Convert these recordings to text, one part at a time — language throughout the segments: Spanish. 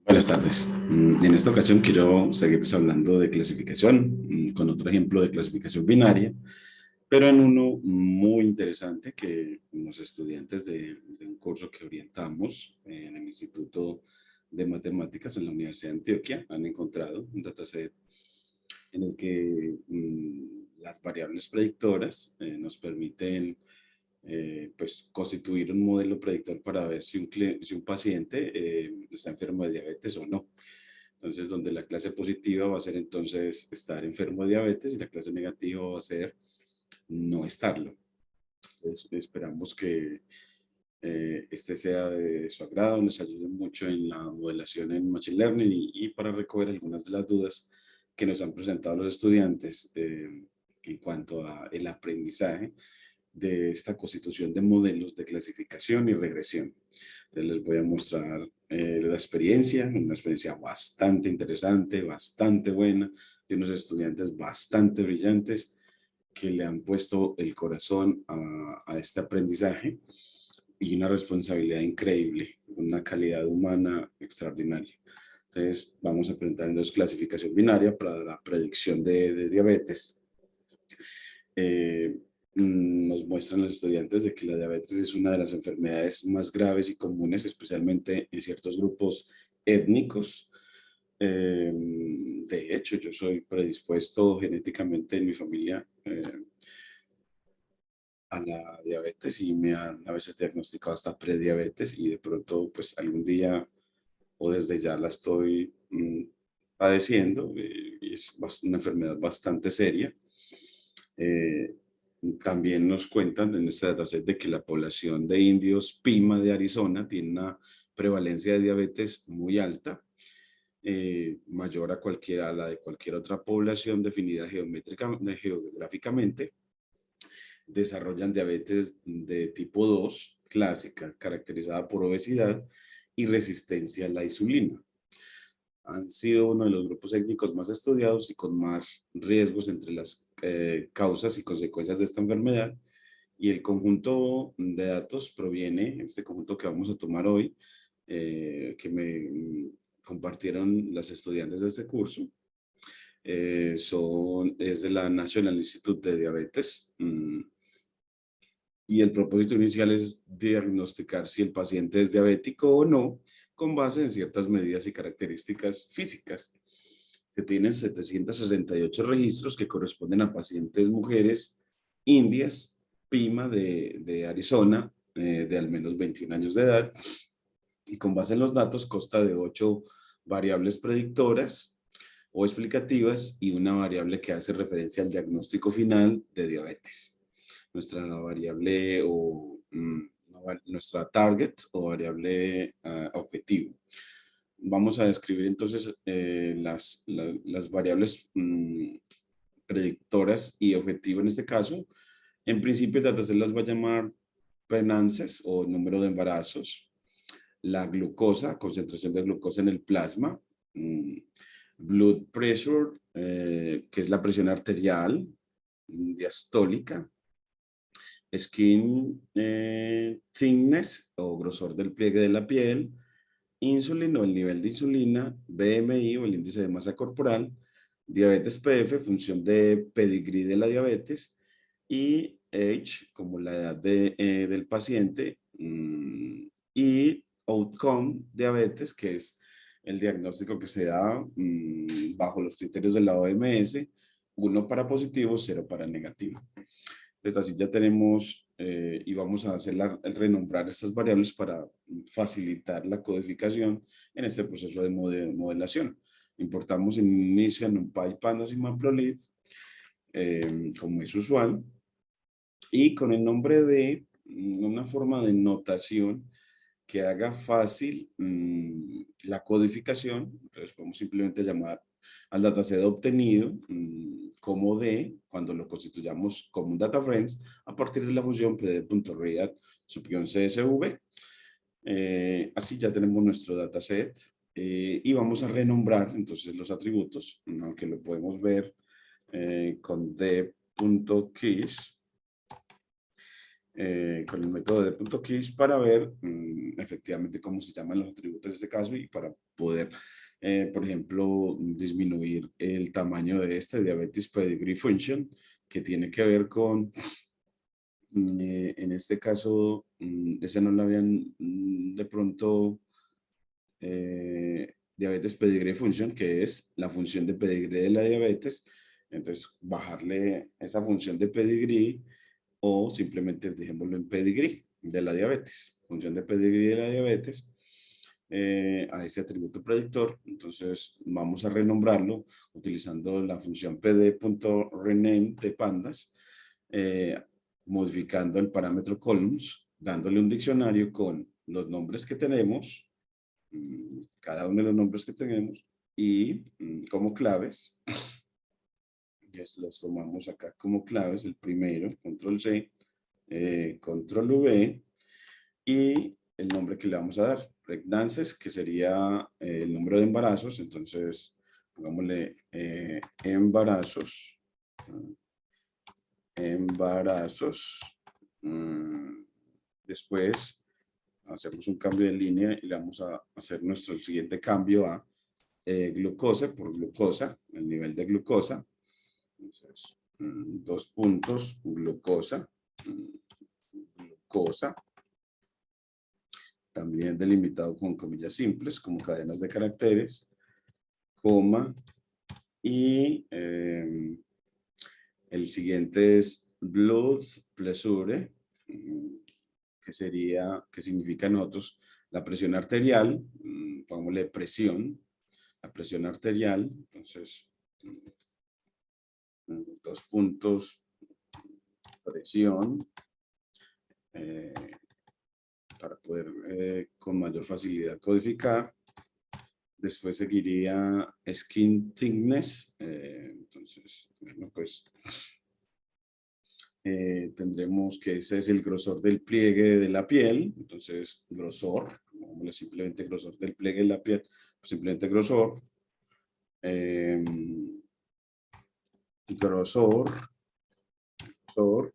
Buenas tardes. En esta ocasión quiero seguir pues, hablando de clasificación, con otro ejemplo de clasificación binaria, pero en uno muy interesante que los estudiantes de un curso que orientamos en el Instituto de Matemáticas en la Universidad de Antioquia han encontrado un dataset en el que las variables predictoras nos permiten pues constituir un modelo predictor para ver si un paciente está enfermo de diabetes o no. Entonces, donde la clase positiva va a ser entonces estar enfermo de diabetes y la clase negativa va a ser no estarlo. Entonces, esperamos que este sea de su agrado, les ayude mucho en la modelación en Machine Learning y para recoger algunas de las dudas que nos han presentado los estudiantes en cuanto a el aprendizaje de esta constitución de modelos de clasificación y regresión. Entonces les voy a mostrar la experiencia, una experiencia bastante interesante, bastante buena, de unos estudiantes bastante brillantes que le han puesto el corazón a este aprendizaje y una responsabilidad increíble, una calidad humana extraordinaria. Entonces vamos a presentar entonces clasificación binaria para la predicción de diabetes. Nos muestran los estudiantes de que la diabetes es una de las enfermedades más graves y comunes, especialmente en ciertos grupos étnicos. De hecho, yo soy predispuesto genéticamente en mi familia a la diabetes y me han a veces diagnosticado hasta prediabetes y de pronto pues algún día o desde ya la estoy padeciendo y es una enfermedad bastante seria. Eh, También nos cuentan en este dataset de que la población de indios Pima de Arizona tiene una prevalencia de diabetes muy alta, mayor a la de cualquier otra población definida geográficamente. Desarrollan diabetes de tipo 2 clásica, caracterizada por obesidad y resistencia a la insulina. Han sido uno de los grupos étnicos más estudiados y con más riesgos entre las causas y consecuencias de esta enfermedad. Y el conjunto de datos proviene, este conjunto que vamos a tomar hoy, que me compartieron las estudiantes de este curso, es de la National Institute de Diabetes. Y el propósito inicial es diagnosticar si el paciente es diabético o no, con base en ciertas medidas y características físicas. Se tienen 768 registros que corresponden a pacientes mujeres indias, PIMA de Arizona, de al menos 21 años de edad, y con base en los datos consta de 8 variables predictoras o explicativas y una variable que hace referencia al diagnóstico final de diabetes. Nuestra variable o nuestra target o variable objetivo. Vamos a describir entonces las variables predictoras y objetivo en este caso. En principio el dataset las va a llamar pregnancies o número de embarazos, la glucosa, concentración de glucosa en el plasma, blood pressure, que es la presión arterial, diastólica, skin thickness o grosor del pliegue de la piel, insulina o el nivel de insulina, BMI o el índice de masa corporal, diabetes PF, función de pedigrí de la diabetes, y age, como la edad del paciente, y outcome diabetes, que es el diagnóstico que se da bajo los criterios de la OMS, 1 para positivo, 0 para negativo. Entonces así ya tenemos y vamos a hacer el renombrar estas variables para facilitar la codificación en este proceso de modelación. Importamos en inicio en un Pandas y Matplotlib, como es usual, y con el nombre de una forma de notación que haga fácil la codificación. Entonces podemos simplemente llamar al dataset obtenido como D, cuando lo constituyamos como un data frames, a partir de la función pd.read -csv. Así ya tenemos nuestro dataset y vamos a renombrar entonces los atributos, aunque lo podemos ver con d.keys. con el método de .keys para ver efectivamente cómo se llaman los atributos de este caso y para poder, por ejemplo, disminuir el tamaño de este diabetes pedigree function, que tiene que ver con, en este caso, ese no lo habían de pronto, diabetes pedigree function, que es la función de pedigree de la diabetes. Entonces, bajarle esa función de pedigree o simplemente dejémoslo en pedigree de la diabetes, función de pedigree de la diabetes, a ese atributo predictor. Entonces vamos a renombrarlo utilizando la función pd.rename de pandas, modificando el parámetro columns, dándole un diccionario con los nombres que tenemos, cada uno de los nombres que tenemos, y como claves, los tomamos acá como claves, el primero, control C, control V, y el nombre que le vamos a dar, pregnancies, que sería el número de embarazos. Entonces, pongámosle embarazos, embarazos. Después, hacemos un cambio de línea y le vamos a hacer nuestro siguiente cambio a glucosa por glucosa, el nivel de glucosa. Entonces, 2 puntos, glucosa, glucosa. También delimitado con comillas simples, como cadenas de caracteres, coma, y el siguiente es blood pressure, que significa en otros la presión arterial, pongámosle presión, la presión arterial. Entonces, 2 puntos, presión, para poder con mayor facilidad codificar. Después seguiría skin thickness. Entonces, bueno, pues tendremos que ese es el grosor del pliegue de la piel. Entonces, grosor, simplemente grosor del pliegue de la piel, simplemente grosor. Grosor, grosor.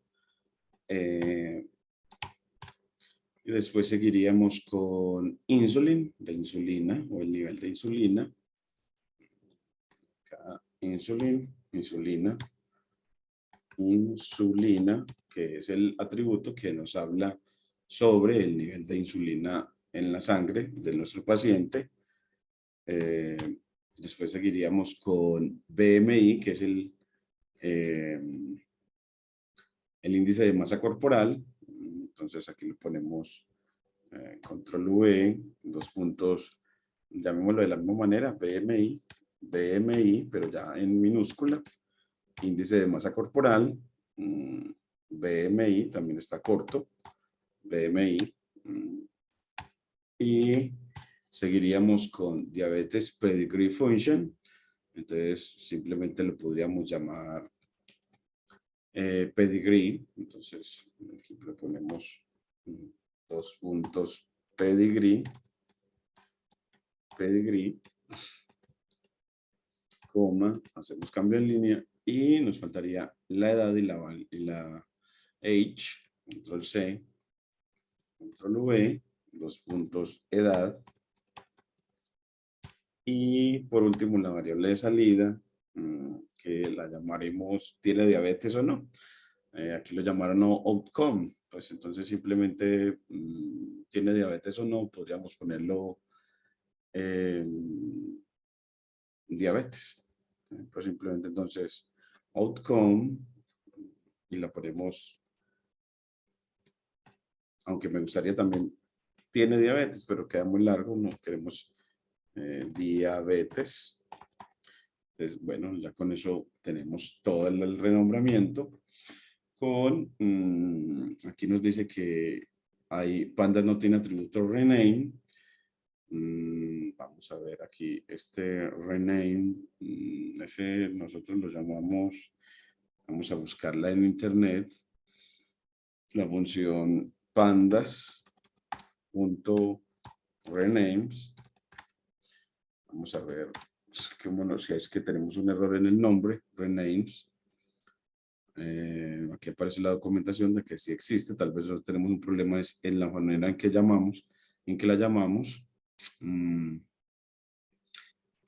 Y después seguiríamos con insulin, de insulina, o el nivel de insulina. Acá, insulin, insulina, insulina, que es el atributo que nos habla sobre el nivel de insulina en la sangre de nuestro paciente. Después seguiríamos con BMI, que es el índice de masa corporal. Entonces aquí le ponemos control V, 2 puntos, llamémoslo de la misma manera, BMI, BMI, pero ya en minúscula, índice de masa corporal, BMI, también está corto, BMI, y seguiríamos con diabetes pedigree function. Entonces simplemente lo podríamos llamar pedigree. Entonces aquí le ponemos 2 puntos pedigree, pedigree, coma, hacemos cambio en línea y nos faltaría la edad y la age, control C, control V, 2 puntos edad, y por último la variable de salida, que la llamaremos tiene diabetes o no. Aquí lo llamaron no outcome, pues entonces simplemente tiene diabetes o no, podríamos ponerlo diabetes. Pues simplemente entonces outcome, y la ponemos, aunque me gustaría también tiene diabetes, pero queda muy largo, no queremos diabetes. Entonces, bueno, ya con eso tenemos todo el renombramiento. Aquí nos dice que Panda no tiene atributo rename. Vamos a ver aquí, este rename, ese nosotros lo llamamos, vamos a buscarla en internet, la función pandas.renames. Vamos a ver si es que tenemos un error en el nombre, renames. Aquí aparece la documentación de que sí existe, tal vez no tenemos un problema es en la manera en que llamamos, en que la llamamos. Mm,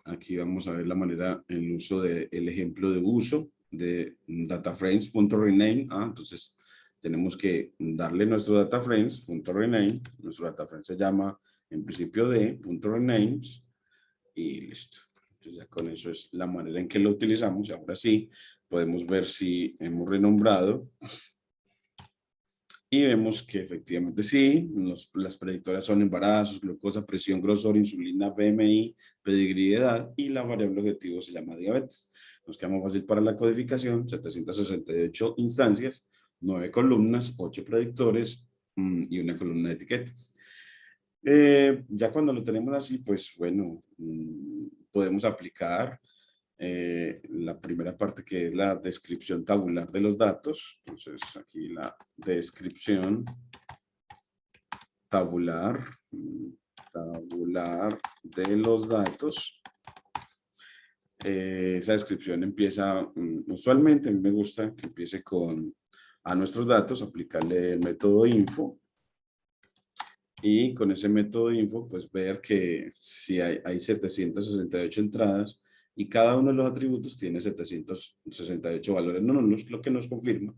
Aquí vamos a ver la manera, el uso del ejemplo de uso de dataframes.rename. Entonces tenemos que darle nuestro dataframes.rename. Nuestro dataframe se llama en principio de .renames y listo. Entonces ya con eso es la manera en que lo utilizamos. Y ahora sí podemos ver si hemos renombrado y vemos que efectivamente sí, las predictoras son embarazos, glucosa, presión, grosor, insulina, BMI, pedigrí de edad y la variable objetivo se llama diabetes. Nos queda más fácil para la codificación, 768 instancias, 9 columnas, 8 predictores y una columna de etiquetas. Ya cuando lo tenemos así, pues bueno, podemos aplicar la primera parte que es la descripción tabular de los datos. Entonces aquí la descripción tabular, tabular de los datos. Esa descripción empieza, usualmente a mí me gusta que empiece con a nuestros datos, aplicarle el método info. Y con ese método info, pues ver que si hay 768 entradas y cada uno de los atributos tiene 768 valores nulos, lo que nos confirma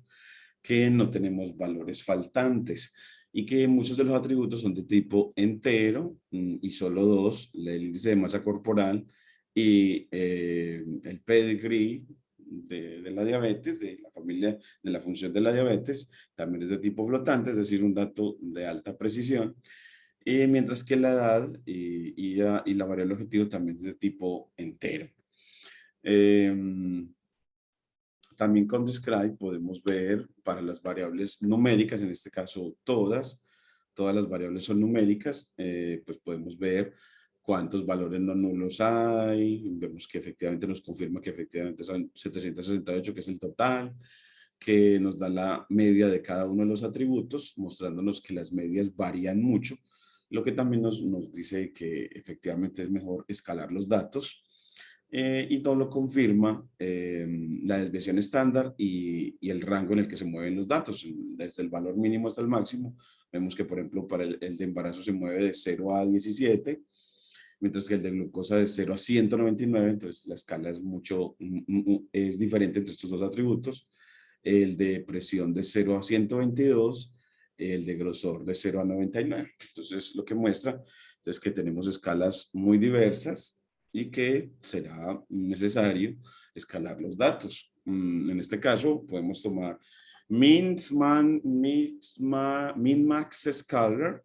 que no tenemos valores faltantes y que muchos de los atributos son de tipo entero y solo dos, el índice de masa corporal y el pedigree de la diabetes, de la familia, de la función de la diabetes, también es de tipo flotante, es decir, un dato de alta precisión. Mientras que la edad y la variable objetivo también es de tipo entero. También con describe podemos ver para las variables numéricas, en este caso todas las variables son numéricas, pues podemos ver cuántos valores no nulos hay, vemos que efectivamente nos confirma que efectivamente son 768, que es el total, que nos da la media de cada uno de los atributos, mostrándonos que las medias varían mucho, lo que también nos dice que efectivamente es mejor escalar los datos. Y todo lo confirma la desviación estándar y el rango en el que se mueven los datos, desde el valor mínimo hasta el máximo. Vemos que, por ejemplo, para el de embarazo se mueve de 0 a 17, mientras que el de glucosa de 0 a 199, entonces la escala es es diferente entre estos dos atributos. El de presión de 0 a 122, el de grosor de 0 a 99. Entonces, lo que muestra es que tenemos escalas muy diversas y que será necesario escalar los datos. En este caso, podemos tomar min-max scalar,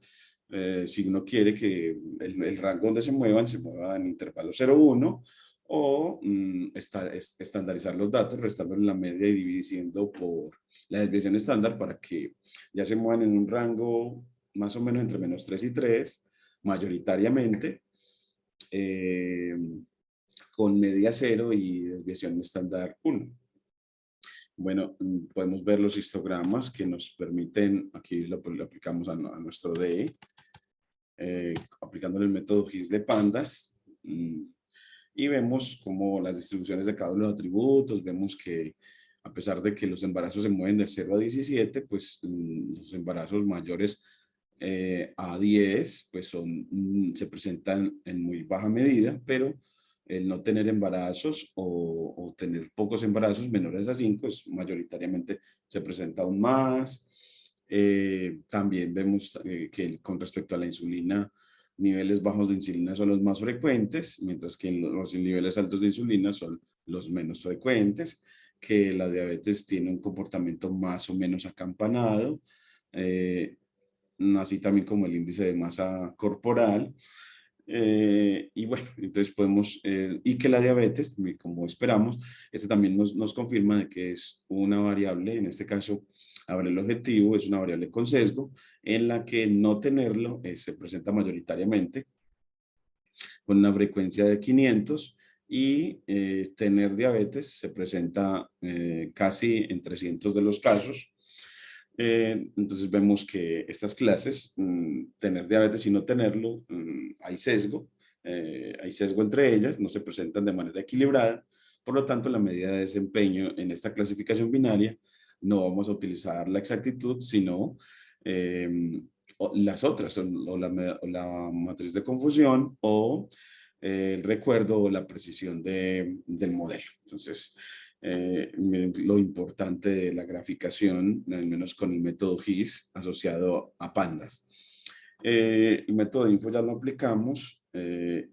si uno quiere que el rango donde se muevan en intervalo 0,1 o estandarizar los datos, restando en la media y dividiendo por la desviación estándar para que ya se muevan en un rango más o menos entre -3 y 3, mayoritariamente, eh, con media 0 y desviación estándar 1. Bueno, podemos ver los histogramas que nos permiten, aquí lo aplicamos a nuestro DE, aplicando el método GIS de pandas, y vemos como las distribuciones de cada uno de los atributos, vemos que a pesar de que los embarazos se mueven de 0 a 17, pues los embarazos mayores a 10, pues se presentan en muy baja medida, pero el no tener embarazos o tener pocos embarazos menores a 5, es mayoritariamente se presenta aún más. También vemos que con respecto a la insulina, niveles bajos de insulina son los más frecuentes, mientras que los niveles altos de insulina son los menos frecuentes, que la diabetes tiene un comportamiento más o menos acampanado, así también como el índice de masa corporal. Y bueno, entonces podemos, y que la diabetes, como esperamos, este también nos confirma de que es una variable, en este caso, a ver el objetivo, es una variable con sesgo, en la que no tenerlo se presenta mayoritariamente con una frecuencia de 500 y tener diabetes se presenta casi en 300 de los casos. Entonces vemos que estas clases, tener diabetes y no tenerlo, hay sesgo entre ellas, no se presentan de manera equilibrada, Por lo tanto, la medida de desempeño en esta clasificación binaria no vamos a utilizar la exactitud, sino las otras, o la matriz de confusión o el recuerdo o la precisión del modelo. Entonces, miren lo importante de la graficación, al menos con el método GIS asociado a pandas. El método de info ya lo aplicamos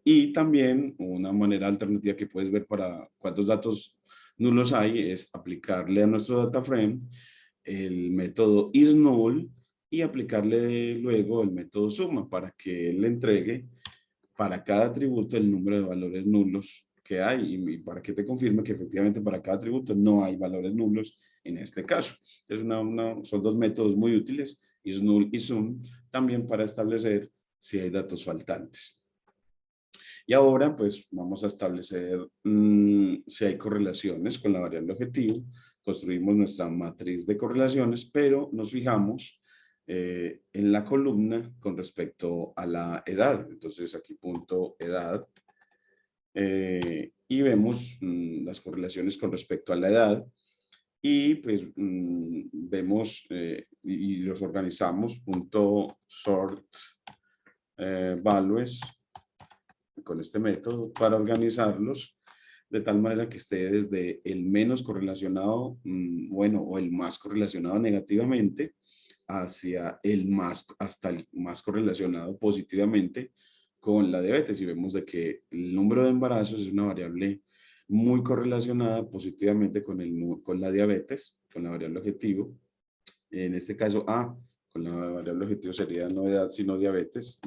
y también una manera alternativa que puedes ver para cuántos datos nulos hay es aplicarle a nuestro data frame el método isNull y aplicarle luego el método suma para que él le entregue para cada atributo el número de valores nulos que hay y para que te confirme que efectivamente para cada atributo no hay valores nulos en este caso. Es son dos métodos muy útiles, isNull y sum, también para establecer si hay datos faltantes. Y ahora pues vamos a establecer si hay correlaciones con la variable objetivo. Construimos nuestra matriz de correlaciones, pero nos fijamos en la columna con respecto a la edad. Entonces aquí punto edad y vemos las correlaciones con respecto a la edad y pues vemos y los organizamos punto sort values con este método para organizarlos de tal manera que esté desde el menos correlacionado, bueno, o el más correlacionado negativamente, hacia hasta el más correlacionado positivamente con la diabetes. Y vemos de que el número de embarazos es una variable muy correlacionada positivamente con la diabetes, con la variable objetivo. En este caso A, con la variable objetivo sería no edad, sino diabetes.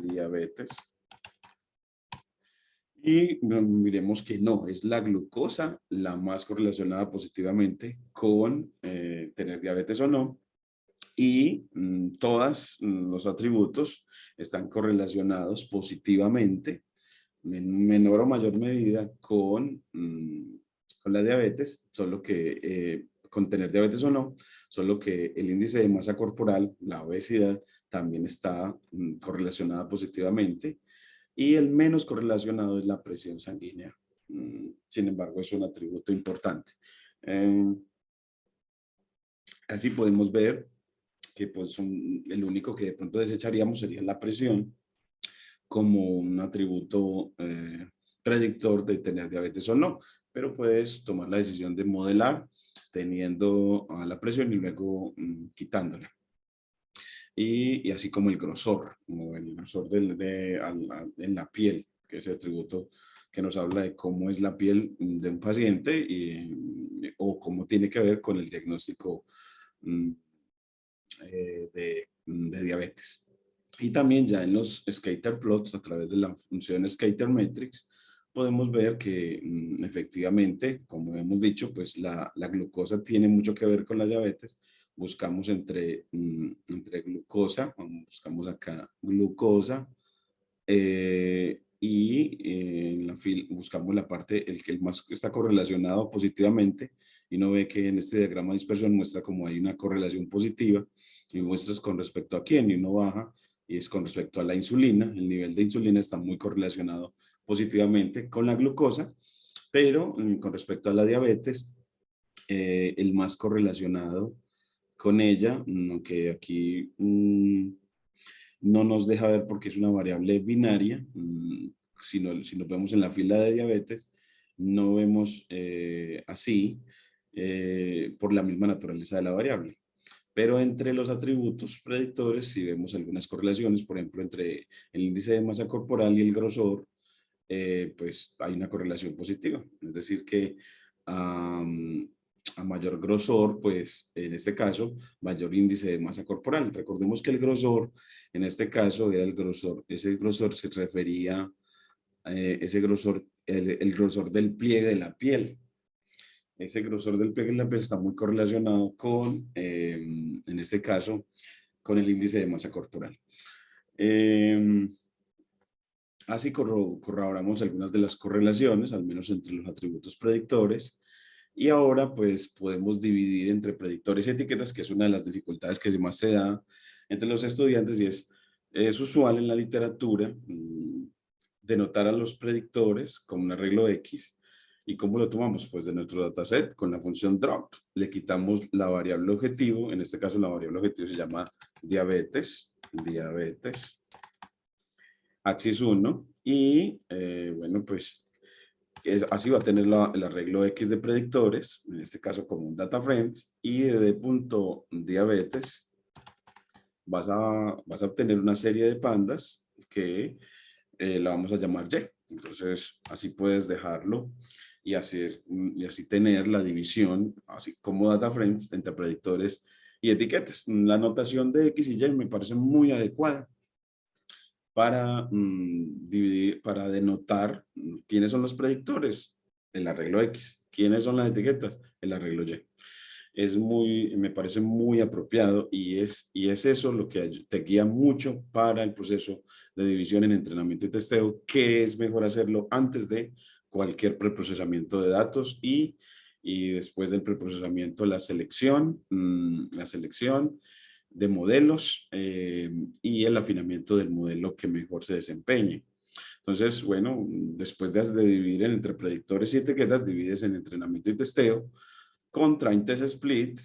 Y miremos que no, es la glucosa la más correlacionada positivamente con tener diabetes o no. Y todos los atributos están correlacionados positivamente, en menor o mayor medida, con la diabetes, solo que con tener diabetes o no, solo que el índice de masa corporal, la obesidad, también está correlacionada positivamente y el menos correlacionado es la presión sanguínea. Sin embargo, es un atributo importante. Así podemos ver que pues, el único que de pronto desecharíamos sería la presión como un atributo predictor de tener diabetes o no, pero puedes tomar la decisión de modelar teniendo a la presión y luego quitándola. Y así como el grosor en la piel, que es el atributo que nos habla de cómo es la piel de un paciente o cómo tiene que ver con el diagnóstico de diabetes. Y también ya en los scatter plots, a través de la función scatter metrics, podemos ver que efectivamente, como hemos dicho, pues la glucosa tiene mucho que ver con la diabetes. Buscamos entre glucosa, buscamos acá glucosa, en la fila buscamos la parte, el que más está correlacionado positivamente, y uno ve que en este diagrama de dispersión muestra como hay una correlación positiva, y muestras con respecto a quién, y uno baja, y es con respecto a la insulina. El nivel de insulina está muy correlacionado positivamente con la glucosa, pero con respecto a la diabetes, el más correlacionado con ella, aunque aquí no nos deja ver porque es una variable binaria. Si nos vemos en la fila de diabetes, no vemos así por la misma naturaleza de la variable. Pero entre los atributos predictores sí vemos algunas correlaciones, por ejemplo, entre el índice de masa corporal y el grosor, pues hay una correlación positiva. Es decir, que a mayor grosor, pues en este caso, mayor índice de masa corporal. Recordemos que el grosor, en este caso, era el grosor, ese grosor se refería, ese grosor, el grosor del pliegue de la piel. Ese grosor del pliegue de la piel está muy correlacionado con, en este caso, con el índice de masa corporal. Así corroboramos algunas de las correlaciones, al menos entre los atributos predictores. Y ahora pues podemos dividir entre predictores y etiquetas, que es una de las dificultades que más se da entre los estudiantes, y es usual en la literatura denotar a los predictores con un arreglo X ¿Y cómo lo tomamos? Pues de nuestro dataset con la función drop. Le quitamos la variable objetivo. En este caso la variable objetivo se llama diabetes. Axis 1. Y bueno, pues así va a tener el arreglo X de predictores. En este caso como un data frames. Y de punto diabetes vas a obtener una serie de pandas que la vamos a llamar Y. Entonces, así puedes dejarlo y así tener la división, así como data frames, entre predictores y etiquetas. La notación de X y Y me parece muy adecuada para dividir, para denotar quiénes son los predictores, el arreglo X, quiénes son las etiquetas, el arreglo Y. Me parece muy apropiado y es eso lo que te guía mucho para el proceso de división en entrenamiento y testeo, que es mejor hacerlo antes de cualquier preprocesamiento de datos y después del preprocesamiento la selección de modelos y el afinamiento del modelo que mejor se desempeñe. Entonces, bueno, después de dividir entre predictores y etiquetas, divides en entrenamiento y testeo con train test split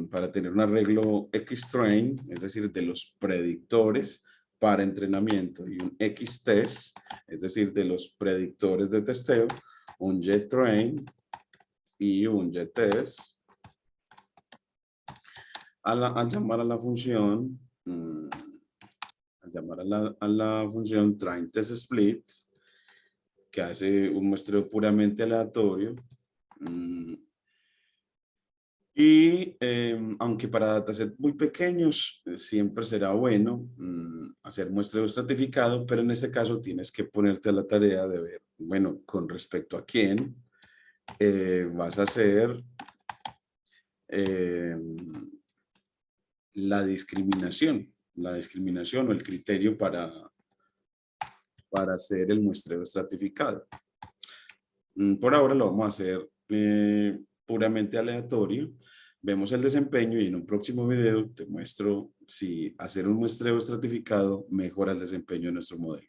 para tener un arreglo X-train, es decir, de los predictores para entrenamiento y un X-test, es decir, de los predictores de testeo, un Y-train y un Y-test. Al llamar a la función, función train test split, que hace un muestreo puramente aleatorio, y aunque para datasets muy pequeños siempre será bueno hacer muestreo estratificado, pero en este caso tienes que ponerte a la tarea de ver, bueno, con respecto a quién vas a hacer la discriminación o el criterio para hacer el muestreo estratificado. Por ahora lo vamos a hacer puramente aleatorio. Vemos el desempeño y en un próximo video te muestro si hacer un muestreo estratificado mejora el desempeño de nuestro modelo.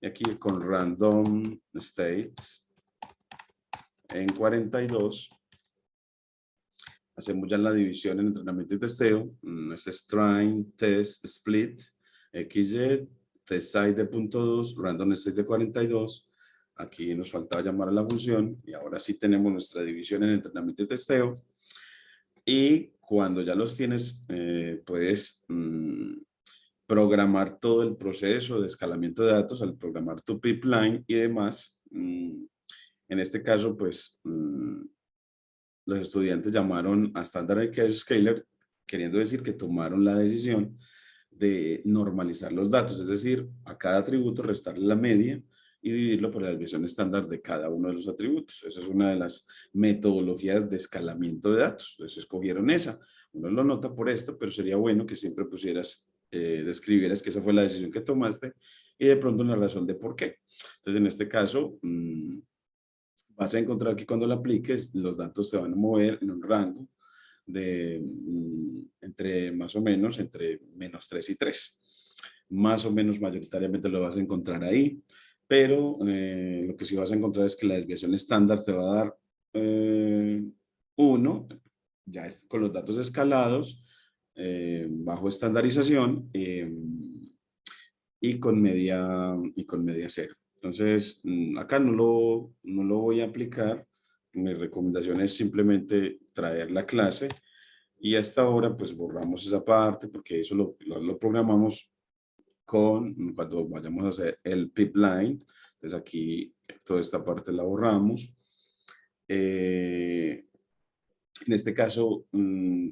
Y aquí con random states en 42 hacemos ya la división en entrenamiento y testeo. Este es train test split XY test size de 0.2 random state de 42. Aquí nos faltaba llamar a la función y ahora sí tenemos nuestra división en entrenamiento y testeo. Y cuando ya los tienes, puedes programar todo el proceso de escalamiento de datos al programar tu pipeline y demás. En este caso, pues, los estudiantes llamaron a Standard Error Scaler, queriendo decir que tomaron la decisión de normalizar los datos, es decir, a cada atributo restarle la media y dividirlo por la desviación estándar de cada uno de los atributos. Esa es una de las metodologías de escalamiento de datos. Entonces escogieron esa. Uno lo nota por esto, pero sería bueno que siempre describieras que esa fue la decisión que tomaste y de pronto una razón de por qué. Entonces en este caso, vas a encontrar que cuando lo apliques, los datos se van a mover en un rango de entre más o menos entre -3 y 3. Más o menos mayoritariamente lo vas a encontrar ahí, pero lo que sí vas a encontrar es que la desviación estándar te va a dar 1, ya con los datos escalados, bajo estandarización y con media cero. Entonces, acá no lo voy a aplicar. Mi recomendación es simplemente traer la clase y hasta ahora pues borramos esa parte porque eso lo programamos cuando vayamos a hacer el pipeline. Entonces aquí toda esta parte la borramos. En este caso,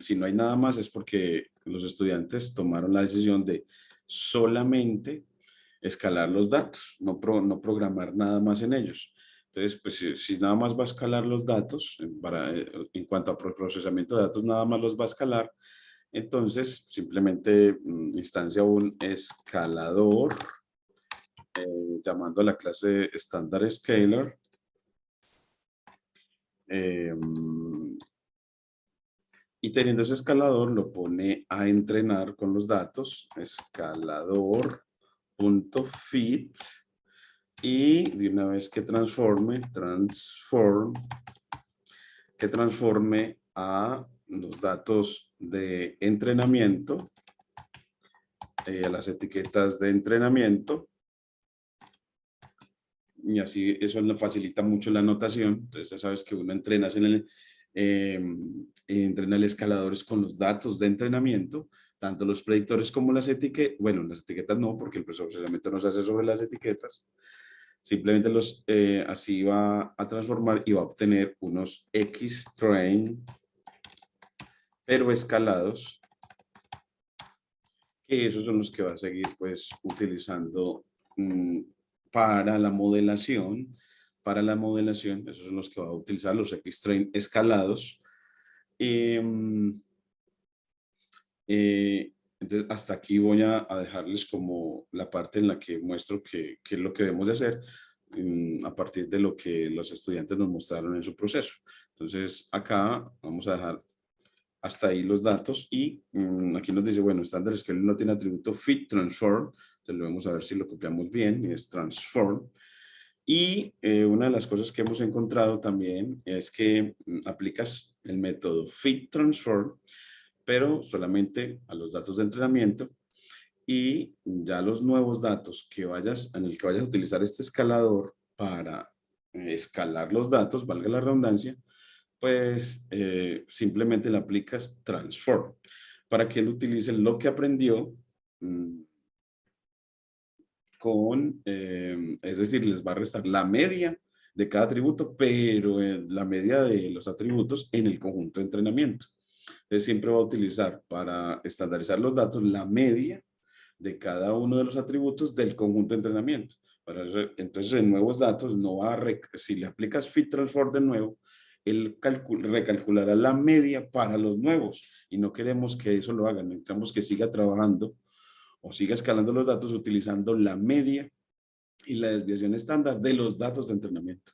si no hay nada más es porque los estudiantes tomaron la decisión de solamente escalar los datos, no programar nada más en ellos. Entonces, pues si nada más va a escalar los datos, en cuanto a procesamiento de datos, nada más los va a escalar, entonces simplemente instancia un escalador llamando a la clase standard scalar. Y teniendo ese escalador, lo pone a entrenar con los datos, escalador.fit y de una vez que transforme a los datos de entrenamiento, a las etiquetas de entrenamiento, y así eso nos facilita mucho la anotación. Entonces ya sabes que uno entrena entrena el escaladores con los datos de entrenamiento, tanto los predictores como las etiquetas. Bueno, las etiquetas no, porque el procesamiento no se hace sobre las etiquetas. Simplemente así va a transformar y va a obtener unos X-train, pero escalados, que esos son los que va a seguir pues utilizando mm, para la modelación. Para la modelación, esos son los que va a utilizar los X-train escalados. Em, entonces, hasta aquí voy a dejarles como la parte en la que muestro qué es lo que debemos de hacer a partir de lo que los estudiantes nos mostraron en su proceso. Entonces, acá vamos a dejar hasta ahí los datos y aquí nos dice, bueno, estándar SQL no tiene atributo fit transform, entonces vamos a ver si lo copiamos bien, y es transform. Y una de las cosas que hemos encontrado también es que aplicas el método fit transform, pero solamente a los datos de entrenamiento, y ya los nuevos datos en el que vayas a utilizar este escalador para escalar los datos, valga la redundancia, pues simplemente le aplicas transform para que él utilice lo que aprendió mm, es decir, les va a restar la media de cada atributo, pero la media de los atributos en el conjunto de entrenamiento. Entonces siempre va a utilizar para estandarizar los datos la media de cada uno de los atributos del conjunto de entrenamiento. Entonces, en nuevos datos, si le aplicas fit transform de nuevo, él recalculará la media para los nuevos y no queremos que eso lo hagan, necesitamos que siga trabajando o siga escalando los datos utilizando la media y la desviación estándar de los datos de entrenamiento.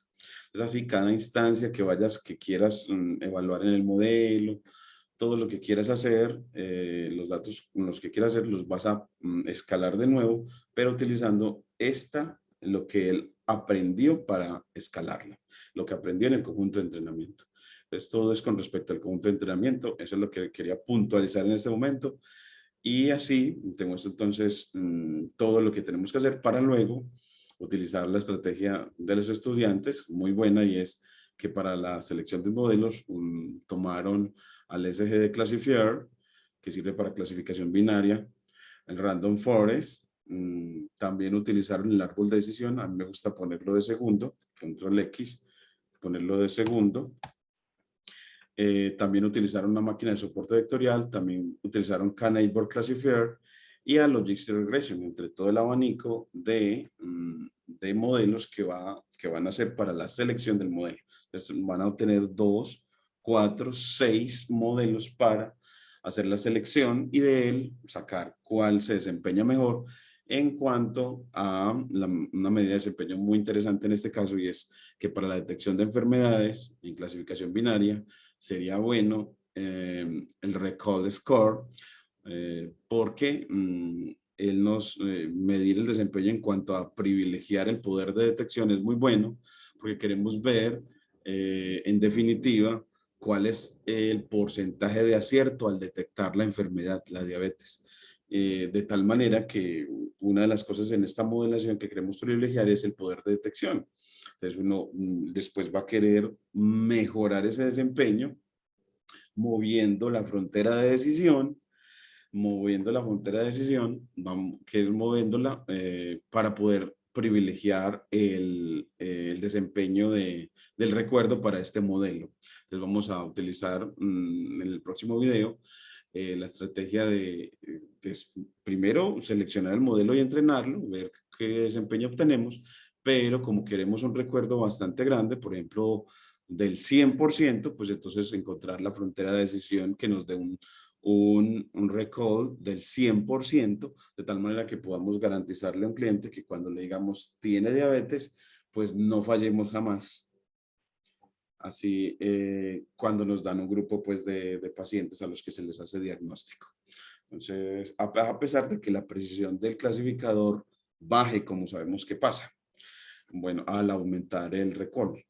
Es así, cada instancia que quieras evaluar en el modelo, todo lo que quieras hacer, los datos con los que quieras hacer, los vas a escalar de nuevo, pero utilizando lo que él aprendió para escalarla, lo que aprendió en el conjunto de entrenamiento. Entonces, todo es con respecto al conjunto de entrenamiento. Eso es lo que quería puntualizar en este momento. Y así te muestro entonces todo lo que tenemos que hacer para luego utilizar la estrategia de los estudiantes, muy buena, y es que para la selección de modelos tomaron al SGD Classifier, que sirve para clasificación binaria, el Random Forest, también utilizaron el árbol de decisión. A mí me gusta ponerlo de segundo, control X, ponerlo de segundo. También utilizaron una máquina de soporte vectorial, también utilizaron K-Neighbor Classifier y a Logistic Regression, entre todo el abanico de modelos que van a ser para la selección del modelo. Entonces van a obtener 2, 4, 6 modelos para hacer la selección y de él sacar cuál se desempeña mejor en cuanto a una medida de desempeño muy interesante en este caso, y es que para la detección de enfermedades en clasificación binaria sería bueno el recall score, porque medir el desempeño en cuanto a privilegiar el poder de detección es muy bueno, porque queremos ver en definitiva cuál es el porcentaje de acierto al detectar la enfermedad, la diabetes. De tal manera que una de las cosas en esta modelación que queremos privilegiar es el poder de detección. Entonces uno después va a querer mejorar ese desempeño moviendo la frontera de decisión, que es moviéndola para poder privilegiar el desempeño del recuerdo para este modelo. Entonces vamos a utilizar en el próximo video la estrategia de primero seleccionar el modelo y entrenarlo, ver qué desempeño obtenemos, pero como queremos un recuerdo bastante grande, por ejemplo, del 100%, pues entonces encontrar la frontera de decisión que nos dé un recall del 100%, de tal manera que podamos garantizarle a un cliente que cuando le digamos tiene diabetes, pues no fallemos jamás. Así, cuando nos dan un grupo pues, de pacientes a los que se les hace diagnóstico. Entonces, a pesar de que la precisión del clasificador baje, como sabemos que pasa. bueno, al aumentar el recall.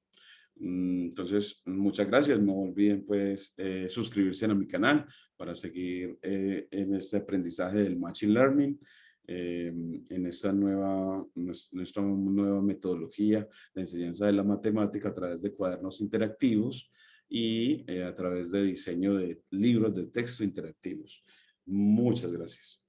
Entonces, muchas gracias. No olviden pues suscribirse a mi canal para seguir en este aprendizaje del Machine Learning, en esta nuestra nueva metodología de enseñanza de la matemática a través de cuadernos interactivos y a través de diseño de libros de texto interactivos. Muchas gracias.